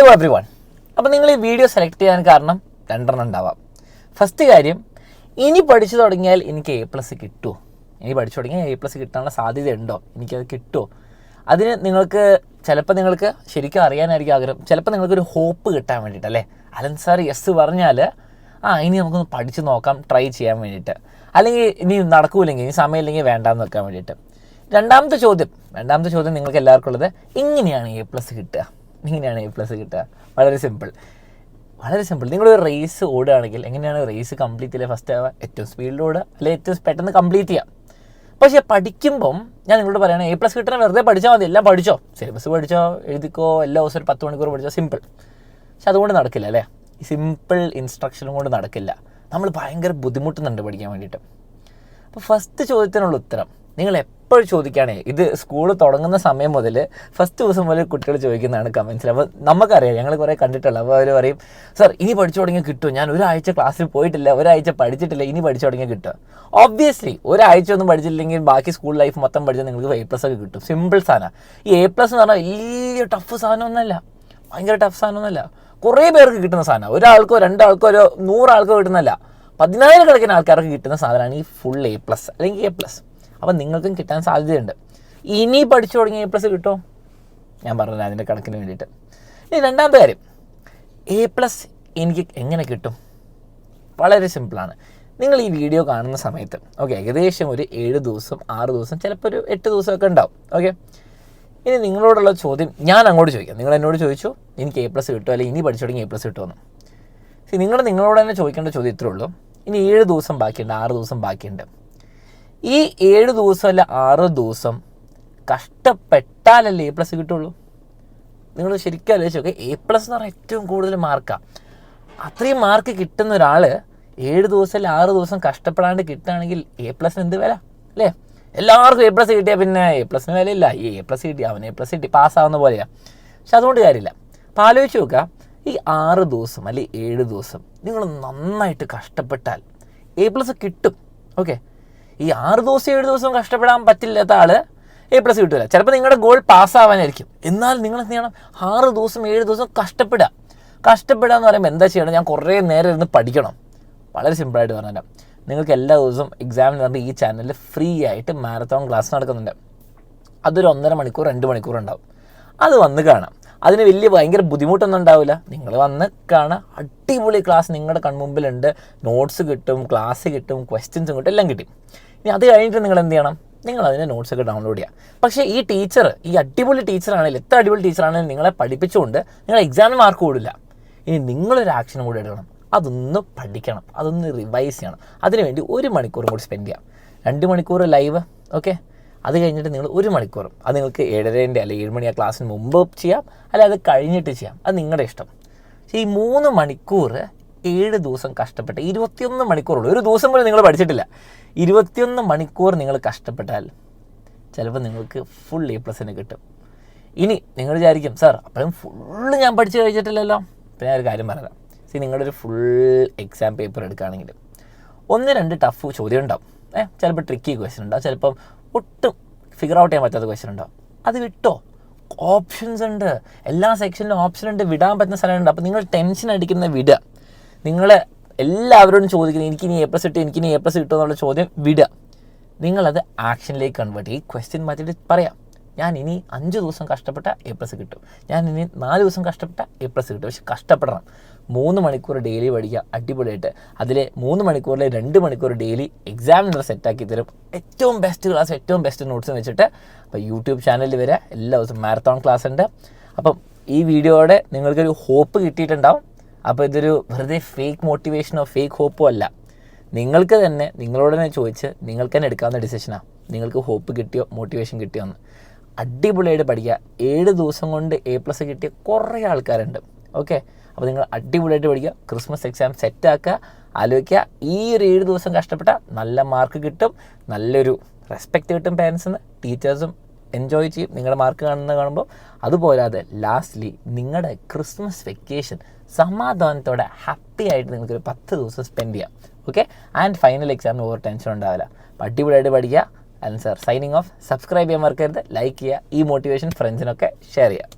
Hello every one. അപ്പോൾ നിങ്ങൾ ഈ വീഡിയോ സെലക്ട് ചെയ്യാൻ കാരണം രണ്ടെണ്ണം ഉണ്ടാവാം. ഫസ്റ്റ് കാര്യം, ഇനി പഠിച്ചു തുടങ്ങിയാൽ എനിക്ക് A+ കിട്ടുമോ, ഇനി പഠിച്ചു തുടങ്ങിയാൽ A+ കിട്ടാനുള്ള സാധ്യതയുണ്ടോ, എനിക്കത് കിട്ടുമോ, അതിന് ചിലപ്പോൾ നിങ്ങൾക്ക് ശരിക്കും അറിയാനായിരിക്കും ആഗ്രഹം, ചിലപ്പോൾ നിങ്ങൾക്കൊരു ഹോപ്പ് കിട്ടാൻ വേണ്ടിയിട്ടല്ലേ. അലൻ സാർ യെസ് പറഞ്ഞാൽ ഇനി നമുക്കൊന്ന് പഠിച്ച് നോക്കാം, ട്രൈ ചെയ്യാൻ വേണ്ടിയിട്ട്, അല്ലെങ്കിൽ ഇനി നടക്കൂല്ലെങ്കിൽ, ഇനി സമയമില്ലെങ്കിൽ വേണ്ടാന്ന് വെക്കാൻ വേണ്ടിയിട്ട്. രണ്ടാമത്തെ ചോദ്യം നിങ്ങൾക്ക് എല്ലാവർക്കും ഉള്ളത്, എങ്ങനെയാണ് A+ കിട്ടുക? വളരെ സിമ്പിൾ. നിങ്ങളൊരു റേസ് ഓടുകയാണെങ്കിൽ എങ്ങനെയാണ് റേസ് കംപ്ലീറ്റ് ചെയ്യുക? ഫസ്റ്റ് ആവുക, ഏറ്റവും സ്പീഡിൽ ഓടുക, അല്ലെങ്കിൽ ഏറ്റവും പെട്ടെന്ന് കംപ്ലീറ്റ് ചെയ്യുക. പക്ഷേ പഠിക്കുമ്പം ഞാൻ നിങ്ങളോട് പറയുകയാണ്, A+ കിട്ടണം, വെറുതെ പഠിച്ചാൽ മതി, എല്ലാം പഠിച്ചോ, സിലബസ് പഠിച്ചോ, എഴുതിക്കോ, എല്ലാ ദിവസവും ഒരു 10 മണിക്കൂർ പഠിച്ചോ, സിമ്പിൾ. പക്ഷെ അതുകൊണ്ട് നടക്കില്ല അല്ലേ, ഈ സിമ്പിൾ ഇൻസ്ട്രക്ഷനും കൊണ്ട് നടക്കില്ല. നമ്മൾ ഭയങ്കര ബുദ്ധിമുട്ടുന്നുണ്ട് പഠിക്കാൻ വേണ്ടിയിട്ട്. അപ്പോൾ ഫസ്റ്റ് ചോദ്യത്തിനുള്ള ഉത്തരം നിങ്ങൾ എപ്പോഴും ചോദിക്കുകയാണേ, ഇത് സ്കൂൾ തുടങ്ങുന്ന സമയം മുതൽ ഫസ്റ്റ് ദിവസം മുതൽ കുട്ടികൾ ചോദിക്കുന്നതാണ് കമൻസിൽ. അപ്പോൾ നമുക്കറിയാം, ഞങ്ങൾ കുറേ കണ്ടിട്ടുള്ള. അപ്പോൾ അവർ പറയും, സാർ ഇനി പഠിച്ചു തുടങ്ങിയാൽ കിട്ടുമോ, ഞാൻ ഒരാഴ്ച ക്ലാസ്സിൽ പോയിട്ടില്ല, ഒരാഴ്ച പഠിച്ചിട്ടില്ല, ഇനി പഠിച്ചു തുടങ്ങിയാൽ കിട്ടുമോ? ഒബ്വിയസ്ലി ഒരാഴ്ച ഒന്നും പഠിച്ചില്ലെങ്കിൽ ബാക്കി സ്കൂൾ ലൈഫ് മൊത്തം പഠിച്ചാൽ നിങ്ങൾക്ക് A+ ഒക്കെ കിട്ടും. സിമ്പിൾ സാധനം. ഈ A+ എന്ന് പറഞ്ഞാൽ വലിയ ടഫ് സാധനമൊന്നുമല്ല, ഭയങ്കര ടഫ് സാധനമൊന്നുമല്ല, കുറേ പേർക്ക് കിട്ടുന്ന സാധനം. ഒരാൾക്കോ 2 ആൾക്കോ 100 ആൾക്കോ കിട്ടുന്നതല്ല, 10,000 കണക്കിന് ആൾക്കാർക്ക് കിട്ടുന്ന സാധനമാണ് ഈ ഫുൾ A+ അല്ലെങ്കിൽ A+. അപ്പം നിങ്ങൾക്കും കിട്ടാൻ സാധ്യതയുണ്ട്. ഇനി പഠിച്ചു തുടങ്ങി A+ കിട്ടുമോ? ഞാൻ പറഞ്ഞില്ല അതിൻ്റെ കണക്കിന് വേണ്ടിയിട്ട്. ഇനി രണ്ടാമത്തെ കാര്യം, A+ എനിക്ക് എങ്ങനെ കിട്ടും? വളരെ സിമ്പിളാണ്. നിങ്ങൾ ഈ വീഡിയോ കാണുന്ന സമയത്ത് ഏകദേശം ഒരു 7 ദിവസം 6 ദിവസം ചിലപ്പോൾ ഒരു 8 ദിവസമൊക്കെ ഉണ്ടാവും. ഇനി നിങ്ങളോടുള്ള ചോദ്യം ഞാൻ അങ്ങോട്ട് ചോദിക്കാം. നിങ്ങൾ എന്നോട് ചോദിച്ചു എനിക്ക് A+ കിട്ടുമോ, അല്ലെങ്കിൽ ഇനി പഠിച്ചു തുടങ്ങി A+ കിട്ടുമെന്ന്. നിങ്ങളോട് തന്നെ ചോദിക്കേണ്ട ചോദ്യം ഇത്രേ ഉള്ളൂ. ഇനി 7 ദിവസം ബാക്കിയുണ്ട്, 6 ദിവസം ബാക്കിയുണ്ട്. ഈ 7 ദിവസം അല്ല 6 ദിവസം കഷ്ടപ്പെട്ടാലല്ലേ A+ കിട്ടുള്ളൂ? നിങ്ങൾ ശരിക്കും ആലോചിച്ച് നോക്കുക. A+ എന്ന് പറഞ്ഞാൽ ഏറ്റവും കൂടുതൽ മാർക്കാണ്. അത്രയും മാർക്ക് കിട്ടുന്ന ഒരാൾ 7 ദിവസം അല്ല 6 ദിവസം കഷ്ടപ്പെടാണ്ട് കിട്ടുകയാണെങ്കിൽ A+ എന്ത് വില അല്ലേ? എല്ലാവർക്കും A+ കിട്ടിയാൽ പിന്നെ A+ വിലയില്ല. ഈ A+ കിട്ടി, അവൻ A+ കിട്ടി, പാസ്സാവുന്ന പോലെയാണ്. പക്ഷെ അതുകൊണ്ട് കാര്യമില്ല. അപ്പോൾ ആലോചിച്ച് നോക്കുക, ഈ 6 ദിവസം അല്ലെങ്കിൽ 7 ദിവസം നിങ്ങൾ നന്നായിട്ട് കഷ്ടപ്പെട്ടാൽ A+ കിട്ടും. ഈ 6 ദിവസം 7 ദിവസം കഷ്ടപ്പെടാൻ പറ്റില്ലാത്ത ആൾ A+ കിട്ടില്ല. ചിലപ്പോൾ നിങ്ങളുടെ ഗോൾ പാസ്സാവാനായിരിക്കും. എന്നാൽ നിങ്ങൾ എന്ത് ചെയ്യണം? 6 ദിവസം 7 ദിവസം കഷ്ടപ്പെടുക എന്ന് പറയുമ്പോൾ എന്താ ചെയ്യണം? ഞാൻ കുറേ നേരം ഇരുന്ന് പഠിക്കണം. വളരെ സിമ്പിളായിട്ട് പറഞ്ഞുതരാം. നിങ്ങൾക്ക് എല്ലാ ദിവസവും എക്സാമിന് പറഞ്ഞാൽ ഈ ചാനലിൽ ഫ്രീ ആയിട്ട് മാരത്തോൺ ക്ലാസ് നടക്കുന്നുണ്ട്. അതൊരു 1.5 മണിക്കൂർ 2 മണിക്കൂർ ഉണ്ടാവും. അത് വന്ന് കാണാം. അതിന് ഭയങ്കര ബുദ്ധിമുട്ടൊന്നും ഉണ്ടാവില്ല. നിങ്ങൾ വന്ന് കാണാം, അടിപൊളി ക്ലാസ് നിങ്ങളുടെ കൺമുമ്പിലുണ്ട്. നോട്ട്സ് കിട്ടും, ക്ലാസ് കിട്ടും, ക്വസ്റ്റ്യൻസും കിട്ടും, എല്ലാം കിട്ടും. ഇനി അത് കഴിഞ്ഞിട്ട് നിങ്ങൾ എന്ത് ചെയ്യണം? നിങ്ങൾ അതിൻ്റെ നോട്ട്സൊക്കെ ഡൗൺലോഡ് ചെയ്യുക. പക്ഷേ ഈ ടീച്ചർ, ഈ അടിപൊളി ടീച്ചറാണെങ്കിലും, എത്ര അടിപൊളി ടീച്ചറാണെങ്കിലും നിങ്ങളെ പഠിപ്പിച്ചുകൊണ്ട് നിങ്ങൾ എക്സാമിന് മാർക്ക് കൂടില്ല. ഇനി നിങ്ങളൊരു ആക്ഷനും കൂടി എടുക്കണം. അതൊന്ന് പഠിക്കണം, അതൊന്ന് റിവൈസ് ചെയ്യണം. അതിനുവേണ്ടി 1 മണിക്കൂറും കൂടി സ്പെൻഡ് ചെയ്യാം. 2 മണിക്കൂർ ലൈവ്, അത് കഴിഞ്ഞിട്ട് നിങ്ങൾ 1 മണിക്കൂറും, അത് നിങ്ങൾക്ക് 7:30 അല്ലെങ്കിൽ 7 മണി ആ ക്ലാസ്സിന് മുമ്പ് ചെയ്യാം, അല്ലെങ്കിൽ അത് കഴിഞ്ഞിട്ട് ചെയ്യാം, അത് നിങ്ങളുടെ ഇഷ്ടം. പക്ഷേ ഈ 3 മണിക്കൂർ 7 ദിവസം കഷ്ടപ്പെട്ട് 21 മണിക്കൂറുള്ളൂ. ഒരു ദിവസം പോലും നിങ്ങൾ പഠിച്ചിട്ടില്ല. 21 മണിക്കൂർ നിങ്ങൾ കഷ്ടപ്പെട്ടാൽ ചിലപ്പോൾ നിങ്ങൾക്ക് ഫുൾ A+ കിട്ടും. ഇനി നിങ്ങൾ വിചാരിക്കും, സാർ അപ്പോഴും ഫുള്ള് ഞാൻ പഠിച്ചു കഴിഞ്ഞിട്ടില്ലല്ലോ. അപ്പോൾ ഞാൻ ഒരു കാര്യം പറയാം. നിങ്ങളൊരു ഫുൾ എക്സാം പേപ്പർ എടുക്കുകയാണെങ്കിൽ 1-2 ടഫ് ചോദ്യം ഉണ്ടാവും. ചിലപ്പോൾ ട്രിക്കി ക്വസ്റ്റ്യൻ ഉണ്ടാവും, ചിലപ്പം ഒട്ടും ഫിഗർ ഔട്ട് ചെയ്യാൻ പറ്റാത്ത ക്വസ്റ്റ്യൻ ഉണ്ടാവും. അത് വിട്ടോ, ഓപ്ഷൻസ് ഉണ്ട്, എല്ലാ സെക്ഷനിലും ഓപ്ഷൻ ഉണ്ട്, വിടാൻ പറ്റുന്ന സ്ഥലമുണ്ട്. അപ്പോൾ നിങ്ങൾ ടെൻഷൻ അടിക്കുന്ന വിടുക. നിങ്ങൾ എല്ലാവരോടും ചോദിക്കുന്നത് എനിക്കിനി A+ കിട്ടും, എനിക്കിനി A+ കിട്ടും എന്നുള്ള ചോദ്യം വിടുക. നിങ്ങളത് ആക്ഷനിലേക്ക് കൺവേർട്ട് ചെയ്യും. ക്വസ്റ്റ്യൻ മാറ്റിയിട്ട് പറയാം, ഞാൻ ഇനി 5 ദിവസം കഷ്ടപ്പെട്ട A+ കിട്ടും, ഞാൻ ഇനി 4 ദിവസം കഷ്ടപ്പെട്ട A+ കിട്ടും. പക്ഷെ കഷ്ടപ്പെടണം. 3 മണിക്കൂർ ഡെയിലി പഠിക്കുക അടിപൊളിയായിട്ട്. അതിൽ 3 മണിക്കൂറിൽ 2 മണിക്കൂർ ഡെയിലി എക്സാമിനർ സെറ്റാക്കി തരും. ഏറ്റവും ബെസ്റ്റ് ക്ലാസ്, ഏറ്റവും ബെസ്റ്റ് നോട്ട്സ് വെച്ചിട്ട്. അപ്പോൾ യൂട്യൂബ് ചാനലിൽ വരെ എല്ലാ ദിവസവും മാരത്തോൺ ക്ലാസ് ഉണ്ട്. അപ്പം ഈ വീഡിയോയുടെ നിങ്ങൾക്കൊരു ഹോപ്പ് കിട്ടിയിട്ടുണ്ടാവും. അപ്പോൾ ഇതൊരു വെറുതെ ഫേക്ക് മോട്ടിവേഷനോ ഫേക്ക് ഹോപ്പോ അല്ല. നിങ്ങൾക്ക് തന്നെ നിങ്ങളോട് തന്നെ ചോദിച്ച് നിങ്ങൾക്ക് തന്നെ എടുക്കാവുന്ന ഡിസിഷനാണ്. നിങ്ങൾക്ക് ഹോപ്പ് കിട്ടിയോ, മോട്ടിവേഷൻ കിട്ടിയോ എന്ന്. അടിപൊളിയായിട്ട് പഠിക്കുക. 7 ദിവസം കൊണ്ട് A+ കിട്ടിയ കുറേ ആൾക്കാരുണ്ട്. അപ്പോൾ നിങ്ങൾ അടിപൊളിയായിട്ട് പഠിക്കുക. ക്രിസ്മസ് എക്സാം സെറ്റാക്കുക. ആലോചിക്കുക, ഈ ഒരു 7 ദിവസം കഷ്ടപ്പെട്ടാൽ നല്ല മാർക്ക് കിട്ടും, നല്ലൊരു റെസ്പെക്റ്റ് കിട്ടും പേരൻസിന്, ടീച്ചേഴ്സും എൻജോയ് ചെയ്യും നിങ്ങളുടെ മാർക്ക് കാണുമ്പോൾ. അതുപോലാതെ ലാസ്റ്റ്ലി നിങ്ങളുടെ ക്രിസ്മസ് വെക്കേഷൻ സമാധാനത്തോടെ ഹാപ്പി ആയിട്ട് നിങ്ങൾക്കൊരു 10 ദിവസം സ്പെൻഡ് ചെയ്യാം. ആൻഡ് ഫൈനൽ എക്സാമിന് ഓവർ ടെൻഷൻ ഉണ്ടാവില്ല. അപ്പോൾ അടിപൊളിയായിട്ട് പഠിക്കുക. Allen sir signing off. Subscribe ചെയ്യാൻ മറക്കരുത്, ലൈക്ക് ചെയ്യുക, ഈ മോട്ടിവേഷൻ ഫ്രണ്ട്സിനൊക്കെ ഷെയർ ചെയ്യുക.